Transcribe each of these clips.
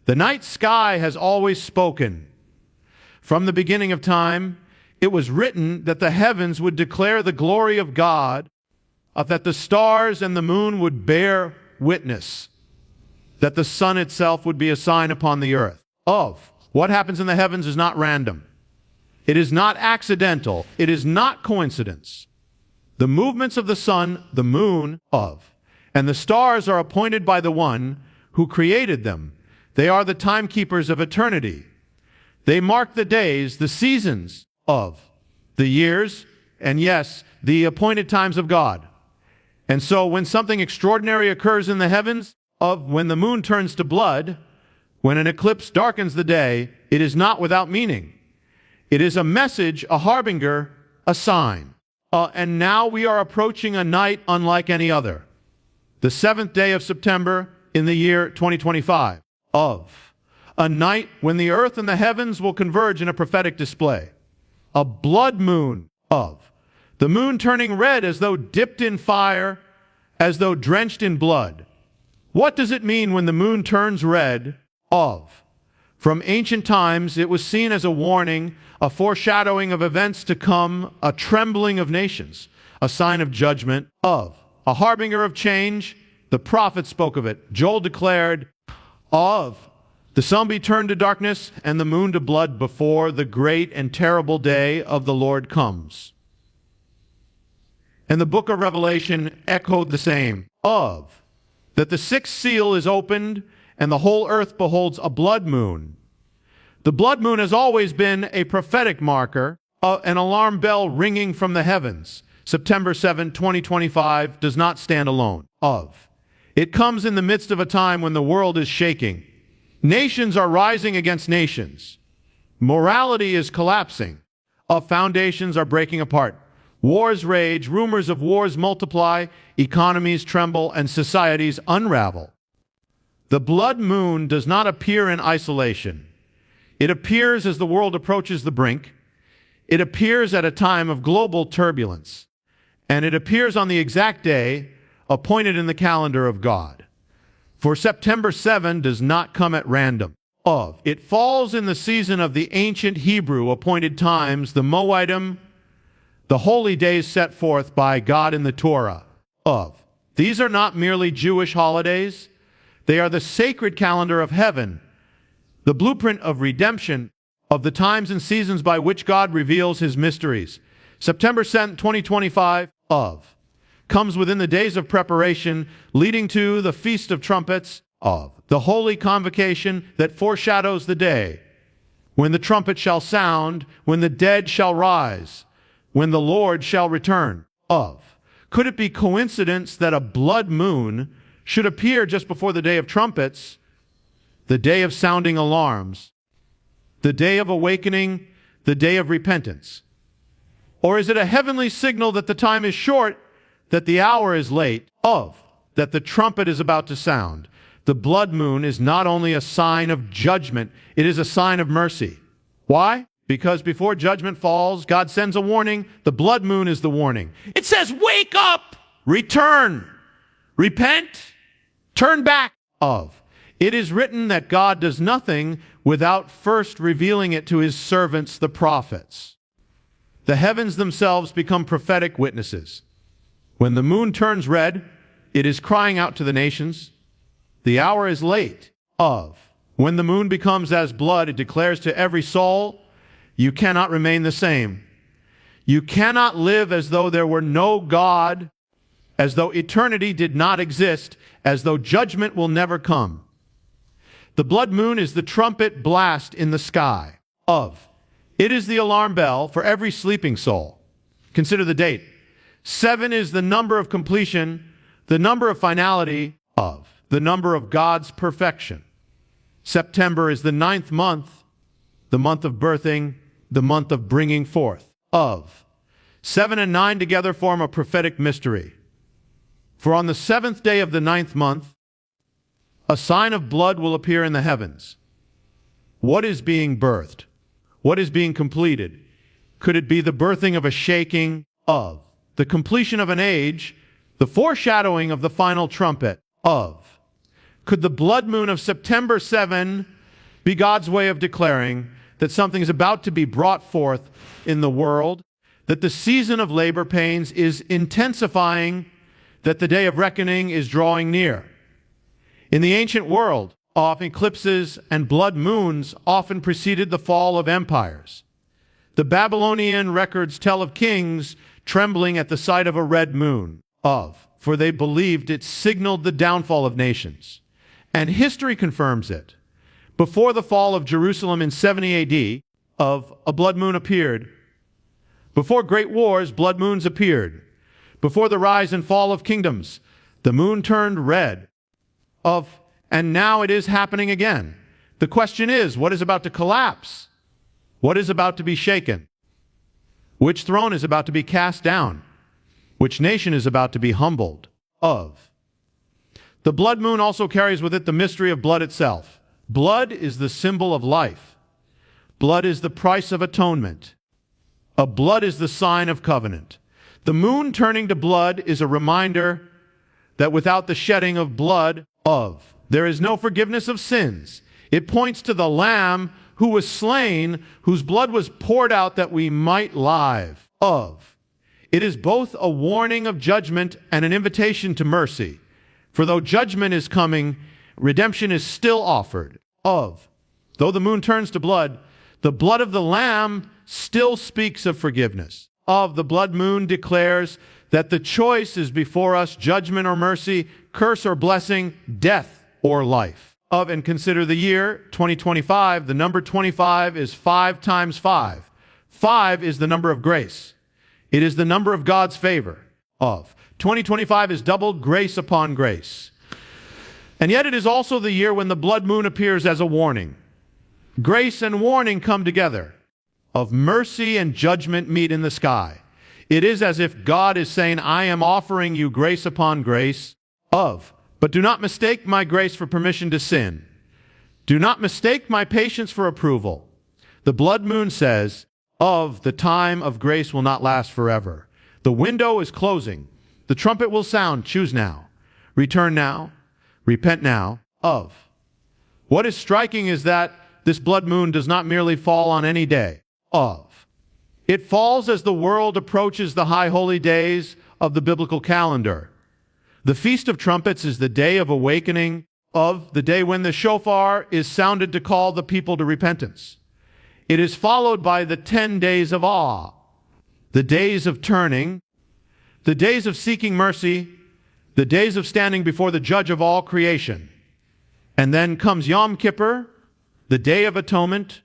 The night sky has always spoken. From the beginning of time, it was written that the heavens would declare the glory of God, that the stars and the moon would bear witness, that the sun itself would be a sign upon the earth. What happens in the heavens is not random. It is not accidental. It is not coincidence. The movements of the sun, the moon, and the stars are appointed by the one who created them. They are the timekeepers of eternity. They mark the days, the seasons the years, and yes, the appointed times of God. And so when something extraordinary occurs in the heavens, when the moon turns to blood, when an eclipse darkens the day, it is not without meaning. It is a message, a harbinger, a sign. And now we are approaching a night unlike any other. The 7th day of September in the year 2025. A night when the earth and the heavens will converge in a prophetic display. A blood moon the moon turning red as though dipped in fire, as though drenched in blood. What does it mean when the moon turns red? From ancient times, it was seen as a warning, a foreshadowing of events to come, a trembling of nations, a sign of judgment, a harbinger of change. The prophet spoke of it. Joel declared, the sun be turned to darkness and the moon to blood before the great and terrible day of the Lord comes. And the book of Revelation echoed the same, that the 6th seal is opened and the whole earth beholds a blood moon. The blood moon has always been a prophetic marker, an alarm bell ringing from the heavens. September 7, 2025 does not stand alone. It comes in the midst of a time when the world is shaking. Nations are rising against nations. Morality is collapsing. Foundations are breaking apart. Wars rage, rumors of wars multiply, economies tremble, and societies unravel. The blood moon does not appear in isolation. It appears as the world approaches the brink. It appears at a time of global turbulence. And it appears on the exact day appointed in the calendar of God. For September 7 does not come at random. It falls in the season of the ancient Hebrew appointed times, the Moedim, the holy days set forth by God in the Torah. These are not merely Jewish holidays. They are the sacred calendar of heaven, the blueprint of redemption, of the times and seasons by which God reveals his mysteries. September 7, 2025, comes within the days of preparation leading to the Feast of Trumpets, the holy convocation that foreshadows the day when the trumpet shall sound, when the dead shall rise, when the Lord shall return. Could it be coincidence that a blood moon should appear just before the day of trumpets, the day of sounding alarms, the day of awakening, the day of repentance? Or is it a heavenly signal that the time is short, that the hour is late, that the trumpet is about to sound? The blood moon is not only a sign of judgment, it is a sign of mercy. Why? Because before judgment falls, God sends a warning. The blood moon is the warning. It says, wake up, return, repent, turn back. It is written that God does nothing without first revealing it to his servants, the prophets. The heavens themselves become prophetic witnesses. When the moon turns red, it is crying out to the nations. The hour is late. When the moon becomes as blood, it declares to every soul, you cannot remain the same. You cannot live as though there were no God, as though eternity did not exist, as though judgment will never come. The blood moon is the trumpet blast in the sky. It is the alarm bell for every sleeping soul. Consider the date. 7 is the number of completion, the number of finality, the number of God's perfection. September is the 9th month, the month of birthing, the month of bringing forth. 7 and 9 together form a prophetic mystery. For on the 7th day of the 9th month, a sign of blood will appear in the heavens. What is being birthed? What is being completed? Could it be the birthing of a shaking, the completion of an age, the foreshadowing of the final trumpet, Could the blood moon of September 7 be God's way of declaring that something is about to be brought forth in the world, that the season of labor pains is intensifying, that the day of reckoning is drawing near. In the ancient world, eclipses and blood moons often preceded the fall of empires. The Babylonian records tell of kings trembling at the sight of a red moon, for they believed it signaled the downfall of nations. And history confirms it. Before the fall of Jerusalem in 70 AD, a blood moon appeared. Before great wars, blood moons appeared. Before the rise and fall of kingdoms, the moon turned red. And now it is happening again. The question is, what is about to collapse? What is about to be shaken? Which throne is about to be cast down? Which nation is about to be humbled? The blood moon also carries with it the mystery of blood itself. Blood is the symbol of life. Blood is the price of atonement. Blood is the sign of covenant. The moon turning to blood is a reminder that without the shedding of blood, there is no forgiveness of sins. It points to the Lamb who was slain, whose blood was poured out that we might live. It is both a warning of judgment and an invitation to mercy. For though judgment is coming, redemption is still offered. Though the moon turns to blood, the blood of the Lamb still speaks of forgiveness. The blood moon declares that the choice is before us: judgment or mercy, curse or blessing, death or life. And consider the year 2025. The number 25 is 5 times 5. 5 is the number of grace. It is the number of God's favor. 2025 is doubled grace upon grace. And yet it is also the year when the blood moon appears as a warning. Grace and warning come together. Mercy and judgment meet in the sky. It is as if God is saying, I am offering you grace upon grace. But do not mistake my grace for permission to sin. Do not mistake my patience for approval. The blood moon says, the time of grace will not last forever. The window is closing. The trumpet will sound. Choose now. Return now. Repent now. What is striking is that this blood moon does not merely fall on any day. It falls as the world approaches the high holy days of the biblical calendar. The Feast of Trumpets is the day of awakening, the day when the shofar is sounded to call the people to repentance. It is followed by the 10 days of awe, the days of turning, the days of seeking mercy, the days of standing before the judge of all creation. And then comes Yom Kippur, the Day of Atonement,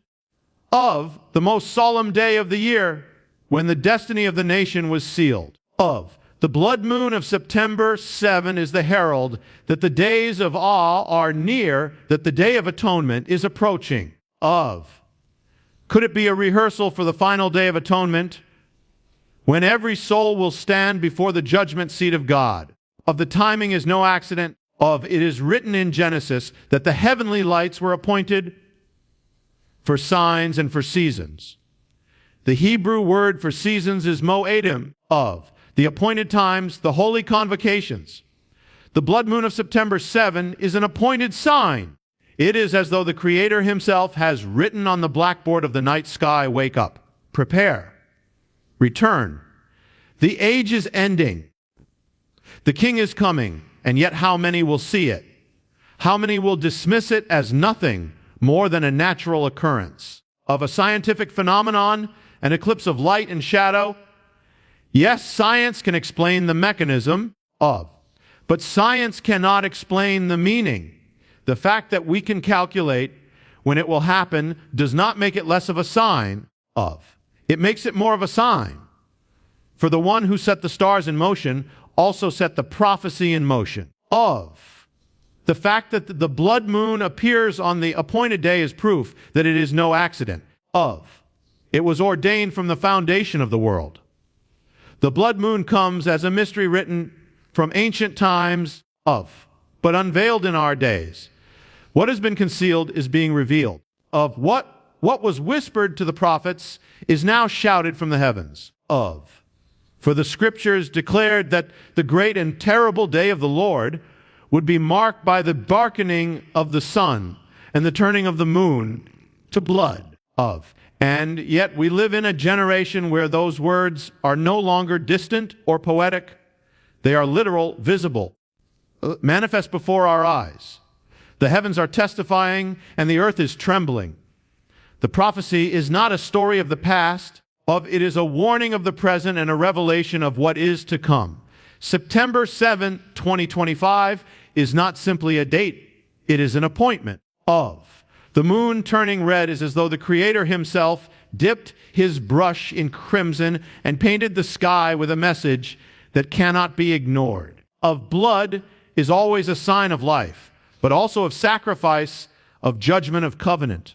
the most solemn day of the year, when the destiny of the nation was sealed. The blood moon of September 7 is the herald that the days of awe are near, that the Day of Atonement is approaching. Could it be a rehearsal for the final Day of Atonement, when every soul will stand before the judgment seat of God? The timing is no accident. It is written in Genesis that the heavenly lights were appointed for signs and for seasons. The Hebrew word for seasons is moedim, the appointed times, the holy convocations. The blood moon of September 7 is an appointed sign. It is as though the Creator himself has written on the blackboard of the night sky, wake up, prepare, return. The age is ending. The King is coming, and yet how many will see it? How many will dismiss it as nothing more than a natural occurrence of a scientific phenomenon, an eclipse of light and shadow? Yes, science can explain the mechanism but science cannot explain the meaning. The fact that we can calculate when it will happen does not make it less of a sign It makes it more of a sign. For the one who set the stars in motion also set the prophecy in motion. The fact that the blood moon appears on the appointed day is proof that it is no accident. It was ordained from the foundation of the world. The blood moon comes as a mystery written from ancient times, but unveiled in our days. What has been concealed is being revealed. What was whispered to the prophets is now shouted from the heavens. For the scriptures declared that the great and terrible day of the Lord would be marked by the darkening of the sun, and the turning of the moon to blood of. And yet we live in a generation where those words are no longer distant or poetic. They are literal, visible, manifest before our eyes. The heavens are testifying, and the earth is trembling. The prophecy is not a story of the past, it is a warning of the present and a revelation of what is to come. September 7, 2025 is not simply a date, it is an appointment of. The moon turning red is as though the Creator himself dipped his brush in crimson and painted the sky with a message that cannot be ignored. Of blood is always a sign of life, but also of sacrifice, of judgment, of covenant.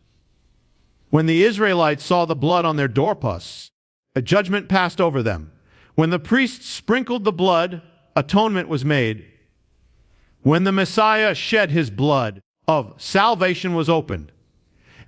When the Israelites saw the blood on their doorposts, a judgment passed over them. When the priests sprinkled the blood, atonement was made. When the Messiah shed his blood, salvation was opened.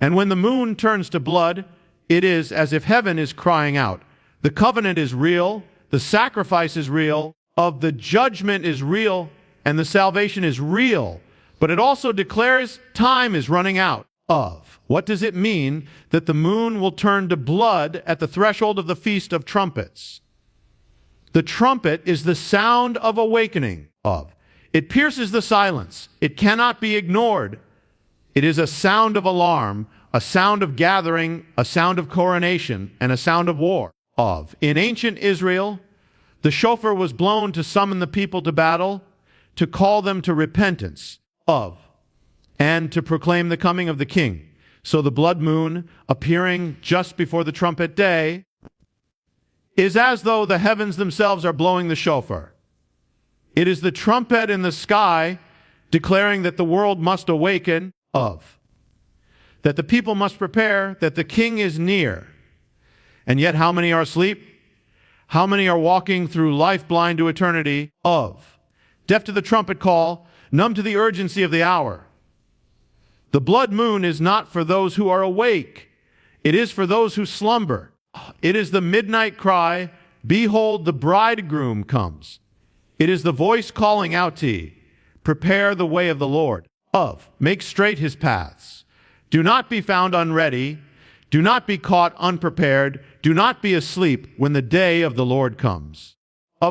And when the moon turns to blood, it is as if heaven is crying out. The covenant is real, the sacrifice is real, the judgment is real, and the salvation is real. But it also declares time is running out of. What does it mean that the moon will turn to blood at the threshold of the Feast of Trumpets? The trumpet is the sound of awakening of. It pierces the silence. It cannot be ignored. It is a sound of alarm, a sound of gathering, a sound of coronation, and a sound of war of. In ancient Israel, the shofar was blown to summon the people to battle, to call them to repentance of, and to proclaim the coming of the king. So the blood moon, appearing just before the trumpet day, is as though the heavens themselves are blowing the shofar. It is the trumpet in the sky declaring that the world must awaken of, that the people must prepare, that the king is near. And yet how many are asleep? How many are walking through life blind to eternity of, deaf to the trumpet call, numb to the urgency of the hour? The blood moon is not for those who are awake. It is for those who slumber. It is the midnight cry, behold, the bridegroom comes. It is the voice calling out to ye, prepare the way of the Lord, make straight his paths. Do not be found unready. Do not be caught unprepared. Do not be asleep when the day of the Lord comes.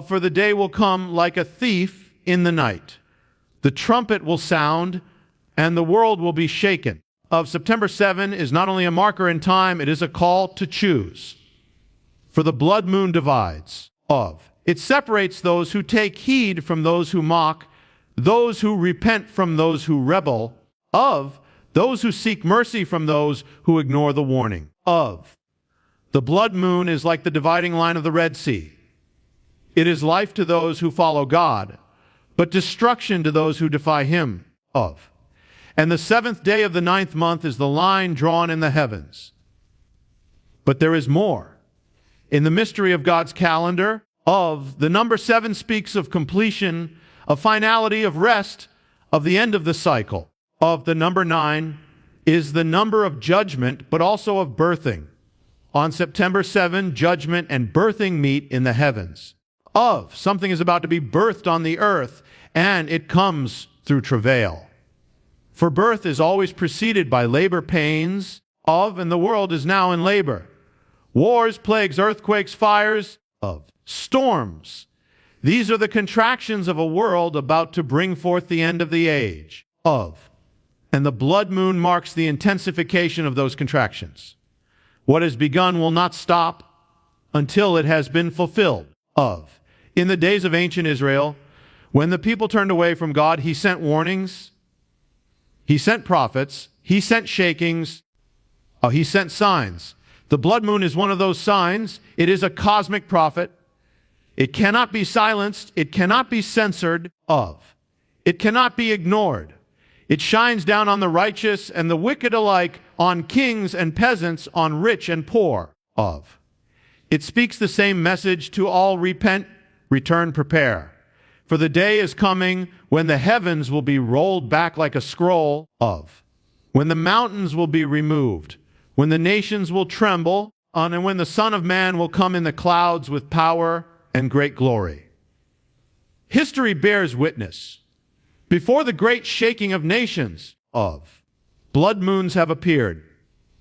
For the day will come like a thief in the night. The trumpet will sound, and the world will be shaken. September 7 is not only a marker in time, it is a call to choose. For the blood moon divides. It separates those who take heed from those who mock, those who repent from those who rebel, those who seek mercy from those who ignore the warning. The blood moon is like the dividing line of the Red Sea. It is life to those who follow God, but destruction to those who defy him. And the 7th day of the 9th month is the line drawn in the heavens. But there is more. In the mystery of God's calendar, the number 7 speaks of completion, of finality, of rest, of the end of the cycle. The number 9 is the number of judgment, but also of birthing. On September 7, judgment and birthing meet in the heavens. Something is about to be birthed on the earth, and it comes through travail. For birth is always preceded by labor pains, and the world is now in labor. Wars, plagues, earthquakes, fires, storms. These are the contractions of a world about to bring forth the end of the age. And the blood moon marks the intensification of those contractions. What has begun will not stop until it has been fulfilled. In the days of ancient Israel, when the people turned away from God, he sent warnings, he sent prophets, he sent shakings, he sent signs. The blood moon is one of those signs. It is a cosmic prophet. It cannot be silenced. It cannot be censored. It cannot be ignored. It shines down on the righteous and the wicked alike, on kings and peasants, on rich and poor. It speaks the same message to all: repent, return, prepare. For the day is coming when the heavens will be rolled back like a scroll, when the mountains will be removed, when the nations will tremble, and when the Son of Man will come in the clouds with power and great glory. History bears witness. Before the great shaking of nations, blood moons have appeared.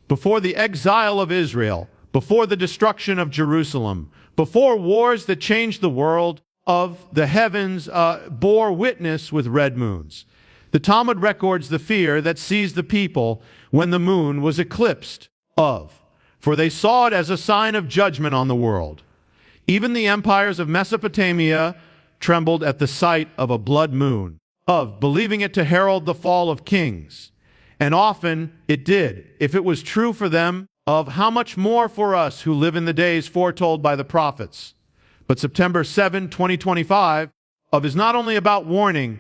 Before the exile of Israel, before the destruction of Jerusalem, before wars that changed the world, the heavens bore witness with red moons. The Talmud records the fear that seized the people when the moon was eclipsed, for they saw it as a sign of judgment on the world. Even the empires of Mesopotamia trembled at the sight of a blood moon, believing it to herald the fall of kings. And often it did, if it was true for them, how much more for us who live in the days foretold by the prophets. But September 7, 2025, is not only about warning,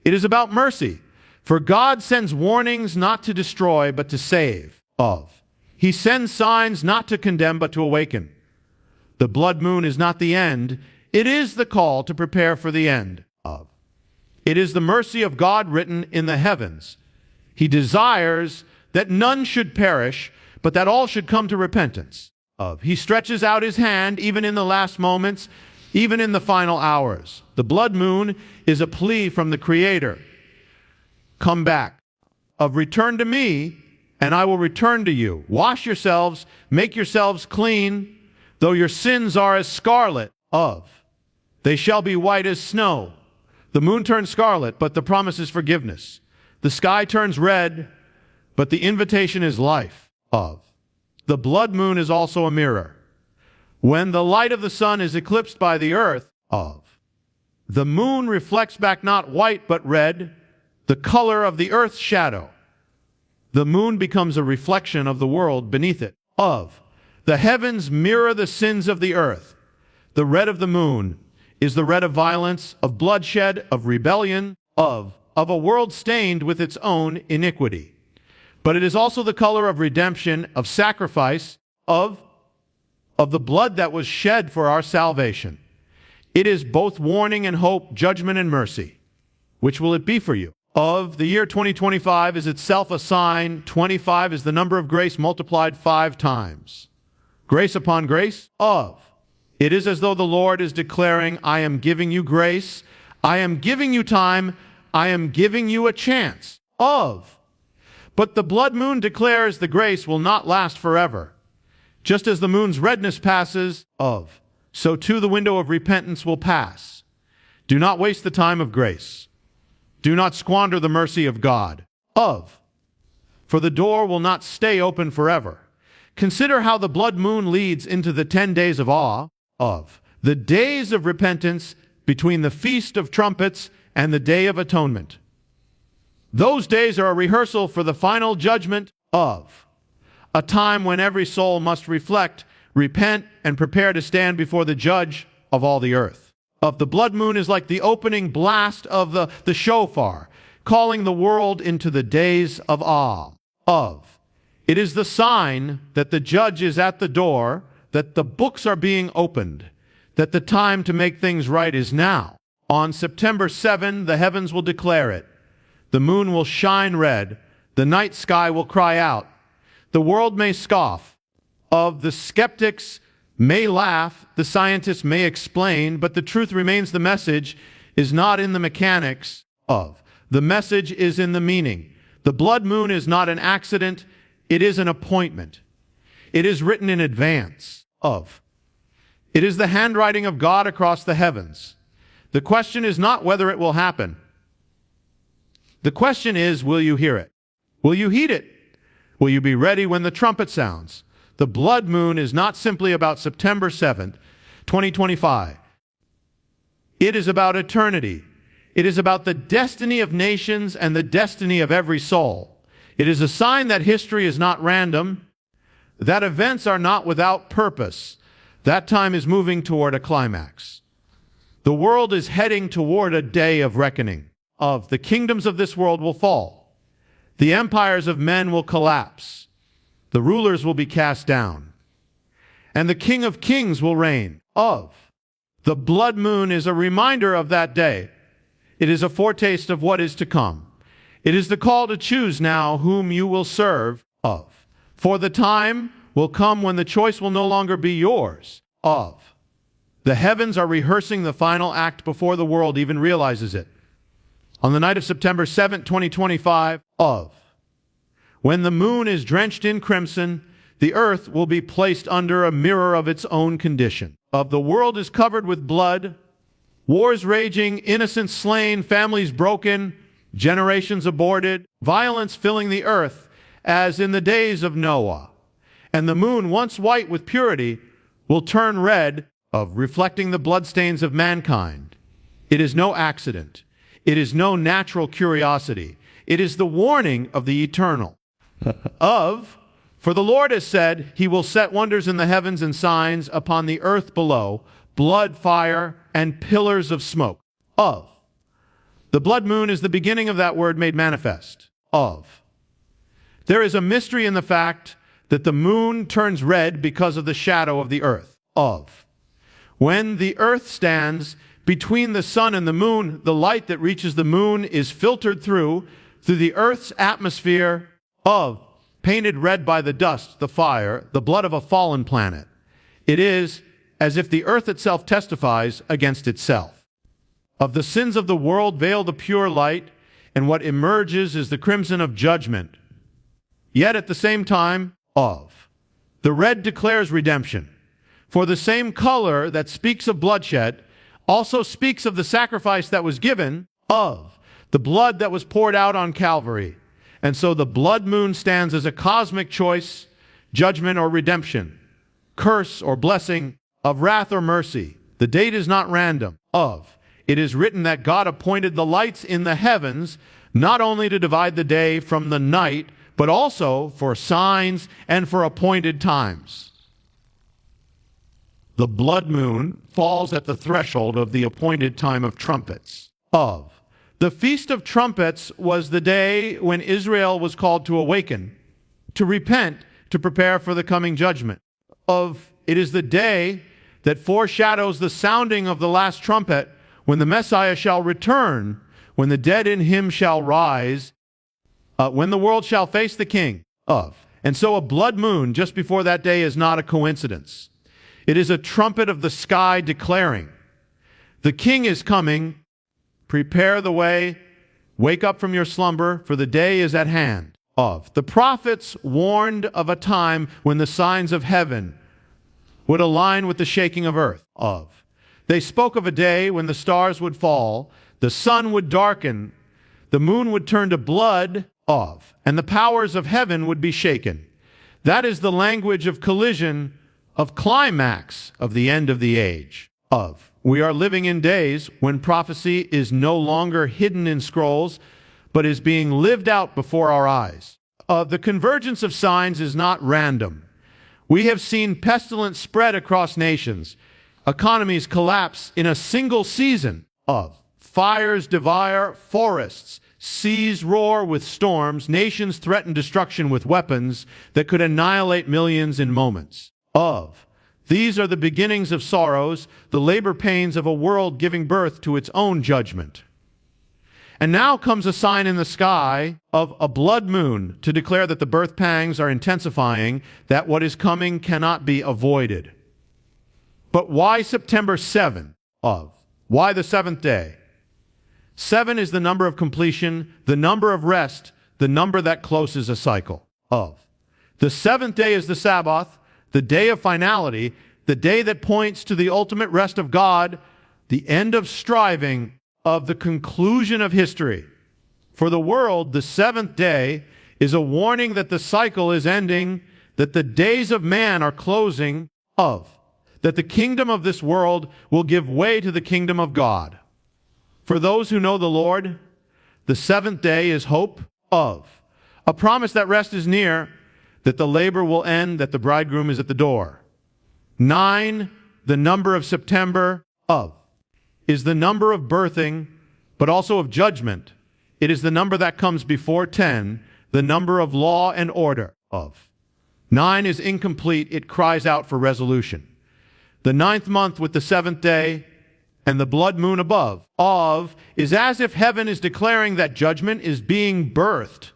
it is about mercy. For God sends warnings not to destroy, but to save. He sends signs not to condemn, but to awaken. The blood moon is not the end. It is the call to prepare for the end. It is the mercy of God written in the heavens. He desires that none should perish, but that all should come to repentance. He stretches out his hand even in the last moments, even in the final hours. The blood moon is a plea from the Creator. Come back. Return to me, and I will return to you. Wash yourselves, make yourselves clean, though your sins are as scarlet, they shall be white as snow. The moon turns scarlet, but the promise is forgiveness. The sky turns red, but the invitation is life. The blood moon is also a mirror. When the light of the sun is eclipsed by the earth, the moon reflects back not white but red, the color of the earth's shadow. The moon becomes a reflection of the world beneath it. The heavens mirror the sins of the earth. The red of the moon is the red of violence, of bloodshed, of rebellion, of a world stained with its own iniquity. But it is also the color of redemption, of sacrifice, of the blood that was shed for our salvation. It is both warning and hope, judgment and mercy. Which will it be for you? The year 2025 is itself a sign. 25 is the number of grace multiplied 5 times. Grace upon grace, It is as though the Lord is declaring, I am giving you grace, I am giving you time, I am giving you a chance, But the blood moon declares the grace will not last forever. Just as the moon's redness passes, so too the window of repentance will pass. Do not waste the time of grace. Do not squander the mercy of God, For the door will not stay open forever. Consider how the blood moon leads into the 10 days of awe, the days of repentance between the Feast of Trumpets and the Day of Atonement. Those days are a rehearsal for the final judgment, a time when every soul must reflect, repent, and prepare to stand before the Judge of all the earth. The blood moon is like the opening blast of the shofar, calling the world into the days of awe, It is the sign that the Judge is at the door, that the books are being opened, that the time to make things right is now. On September 7, the heavens will declare it. The moon will shine red. The night sky will cry out. The world may scoff. The skeptics may laugh. The scientists may explain. But the truth remains, the message is not in the mechanics The message is in the meaning. The blood moon is not an accident. It is an appointment. It is written in advance It is the handwriting of God across the heavens. The question is not whether it will happen. The question is, will you hear it? Will you heed it? Will you be ready when the trumpet sounds? The blood moon is not simply about September 7th, 2025. It is about eternity. It is about the destiny of nations and the destiny of every soul. It is a sign that history is not random, that events are not without purpose. That time is moving toward a climax. The world is heading toward a day of reckoning. The kingdoms of this world will fall. The empires of men will collapse. The rulers will be cast down. And the King of Kings will reign. The blood moon is a reminder of that day. It is a foretaste of what is to come. It is the call to choose now whom you will serve. For the time will come when the choice will no longer be yours. The heavens are rehearsing the final act before the world even realizes it. On the night of September 7, 2025, When the moon is drenched in crimson, the earth will be placed under a mirror of its own condition. Of the world is covered with blood, wars raging, innocents slain, families broken, generations aborted, violence filling the earth as in the days of Noah. And the moon, once white with purity, will turn red, of reflecting the bloodstains of mankind. It is no accident. It is no natural curiosity. It is the warning of the eternal. For the Lord has said, he will set wonders in the heavens and signs upon the earth below, blood, fire, and pillars of smoke. The blood moon is the beginning of that word made manifest. There is a mystery in the fact that the moon turns red because of the shadow of the earth. When the earth stands between the sun and the moon, the light that reaches the moon is filtered through the earth's atmosphere painted red by the dust, the fire, the blood of a fallen planet. It is as if the earth itself testifies against itself. Of the sins of the world veil the pure light, and what emerges is the crimson of judgment. Yet at the same time, the red declares redemption. For the same color that speaks of bloodshed also speaks of the sacrifice that was given, the blood that was poured out on Calvary. And so the blood moon stands as a cosmic choice, judgment or redemption, curse or blessing, of wrath or mercy. The date is not random. It is written that God appointed the lights in the heavens not only to divide the day from the night, but also for signs and for appointed times. The blood moon falls at the threshold of the appointed time of trumpets. The Feast of Trumpets was the day when Israel was called to awaken, to repent, to prepare for the coming judgment. It is the day that foreshadows the sounding of the last trumpet, when the Messiah shall return, when the dead in him shall rise, when the world shall face the King. And so a blood moon just before that day is not a coincidence. It is a trumpet of the sky declaring, the King is coming, prepare the way, wake up from your slumber, for the day is at hand. The prophets warned of a time when the signs of heaven would align with the shaking of earth. They spoke of a day when the stars would fall, the sun would darken, the moon would turn to blood, and the powers of heaven would be shaken. That is the language of collision, of climax of the end of the age. We are living in days when prophecy is no longer hidden in scrolls, but is being lived out before our eyes. The convergence of signs is not random. We have seen pestilence spread across nations, economies collapse in a single season. Fires devour forests, seas roar with storms, nations threaten destruction with weapons that could annihilate millions in moments. These are the beginnings of sorrows, the labor pains of a world giving birth to its own judgment. And now comes a sign in the sky of a blood moon to declare that the birth pangs are intensifying, that what is coming cannot be avoided. But why September 7? Why the seventh day? 7 is the number of completion, the number of rest, the number that closes a cycle. The seventh day is the Sabbath, the day of finality, the day that points to the ultimate rest of God, the end of striving, of the conclusion of history. For the world, the seventh day is a warning that the cycle is ending, that the days of man are closing, that the kingdom of this world will give way to the kingdom of God. For those who know the Lord, the seventh day is hope, a promise that rest is near, that the labor will end, that the bridegroom is at the door. 9, the number of September, is the number of birthing, but also of judgment. It is the number that comes before 10, the number of law and order. 9 is incomplete, it cries out for resolution. The 9th month with the 7th day and the blood moon above, is as if heaven is declaring that judgment is being birthed,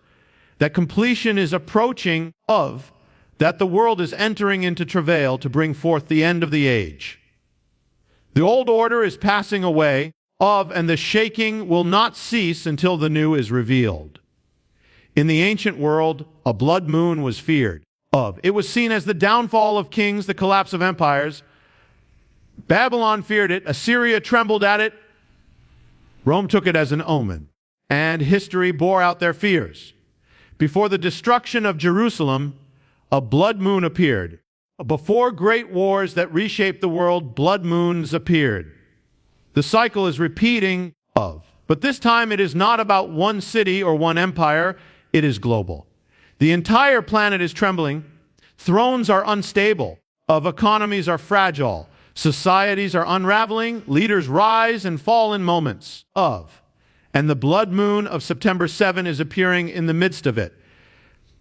that completion is approaching, that the world is entering into travail to bring forth the end of the age. The old order is passing away, and the shaking will not cease until the new is revealed. In the ancient world, a blood moon was feared. It was seen as the downfall of kings, the collapse of empires. Babylon feared it. Assyria trembled at it. Rome took it as an omen. And history bore out their fears. Before the destruction of Jerusalem, a blood moon appeared. Before great wars that reshaped the world, blood moons appeared. The cycle is repeating but this time it is not about one city or one empire, it is global. The entire planet is trembling. Thrones are unstable. Economies are fragile. Societies are unraveling. Leaders rise and fall in moments. And the blood moon of September 7 is appearing in the midst of it.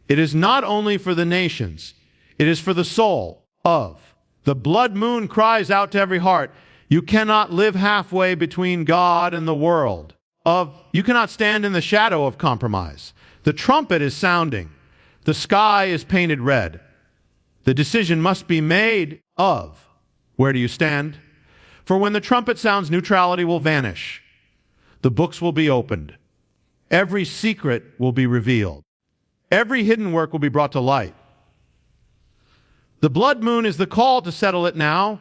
It is not only for the nations, it is for the soul. The blood moon cries out to every heart, you cannot live halfway between God and the world. You cannot stand in the shadow of compromise. The trumpet is sounding. The sky is painted red. The decision must be made where do you stand? For when the trumpet sounds, neutrality will vanish. The books will be opened. Every secret will be revealed. Every hidden work will be brought to light. The blood moon is the call to settle it now.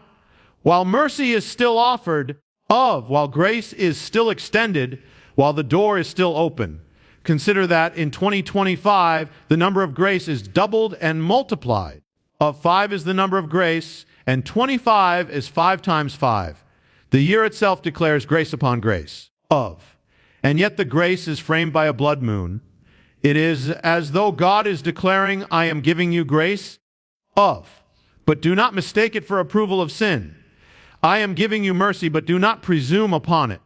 While mercy is still offered, while grace is still extended, while the door is still open. Consider that in 2025, the number of grace is doubled and multiplied. 5 is the number of grace, and 25 is 5 times 5. The year itself declares grace upon grace. And yet the grace is framed by a blood moon. It is as though God is declaring, I am giving you grace, but do not mistake it for approval of sin. I am giving you mercy, but do not presume upon it.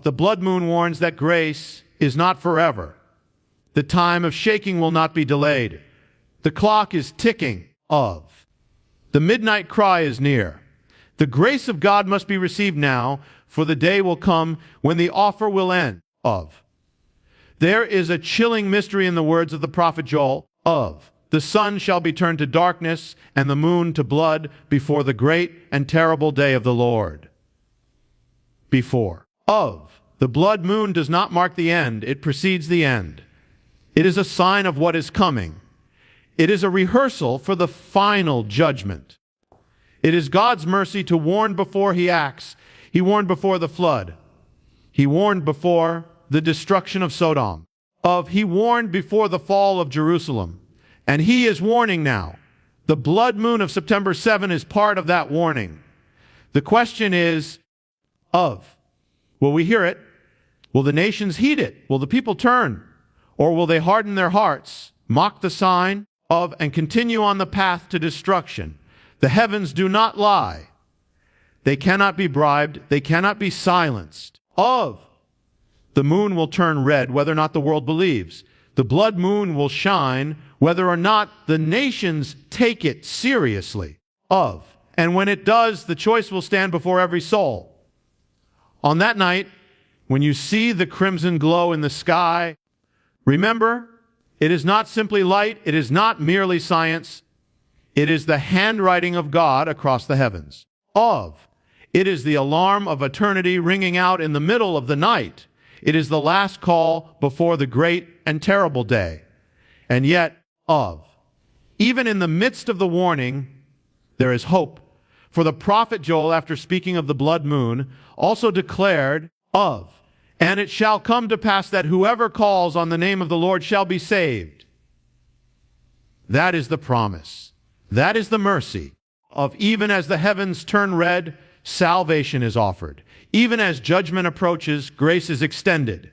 The blood moon warns that grace is not forever. The time of shaking will not be delayed. The clock is ticking. The midnight cry is near. The grace of God must be received now, for the day will come when the offer will end. There is a chilling mystery in the words of the prophet Joel. The sun shall be turned to darkness and the moon to blood before the great and terrible day of the Lord. The blood moon does not mark the end, it precedes the end. It is a sign of what is coming. It is a rehearsal for the final judgment. It is God's mercy to warn before he acts. He warned before the flood. He warned before the destruction of Sodom. He warned before the fall of Jerusalem. And he is warning now. The blood moon of September 7 is part of that warning. The question is, will we hear it? Will the nations heed it? Will the people turn? Or will they harden their hearts, mock the sign and continue on the path to destruction? The heavens do not lie. They cannot be bribed. They cannot be silenced. The moon will turn red whether or not the world believes. The blood moon will shine whether or not the nations take it seriously. And when it does, the choice will stand before every soul. On that night, when you see the crimson glow in the sky, remember, it is not simply light, it is not merely science, it is the handwriting of God across the heavens. It is the alarm of eternity ringing out in the middle of the night. It is the last call before the great and terrible day. And yet, even in the midst of the warning, there is hope. For the prophet Joel, after speaking of the blood moon, also declared, and it shall come to pass that whoever calls on the name of the Lord shall be saved. That is the promise. That is the mercy even as the heavens turn red, salvation is offered. Even as judgment approaches, grace is extended.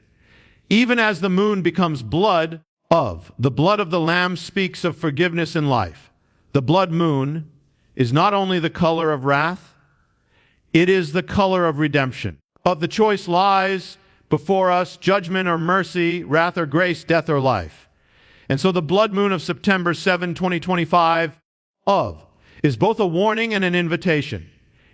Even as the moon becomes blood, the blood of the Lamb speaks of forgiveness and life. The blood moon is not only the color of wrath, it is the color of redemption. The choice lies before us, judgment or mercy, wrath or grace, death or life. And so the blood moon of September 7, 2025, is both a warning and an invitation.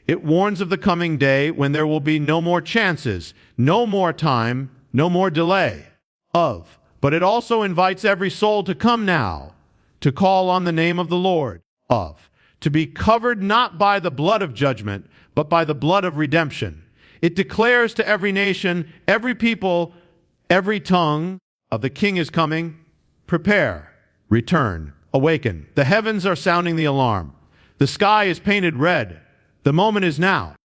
It warns of the coming day when there will be no more chances, no more time, no more delay. But it also invites every soul to come now, to call on the name of the Lord, to be covered not by the blood of judgment, but by the blood of redemption. It declares to every nation, every people, every tongue, the King is coming, prepare, return, awaken. The heavens are sounding the alarm. The sky is painted red. The moment is now.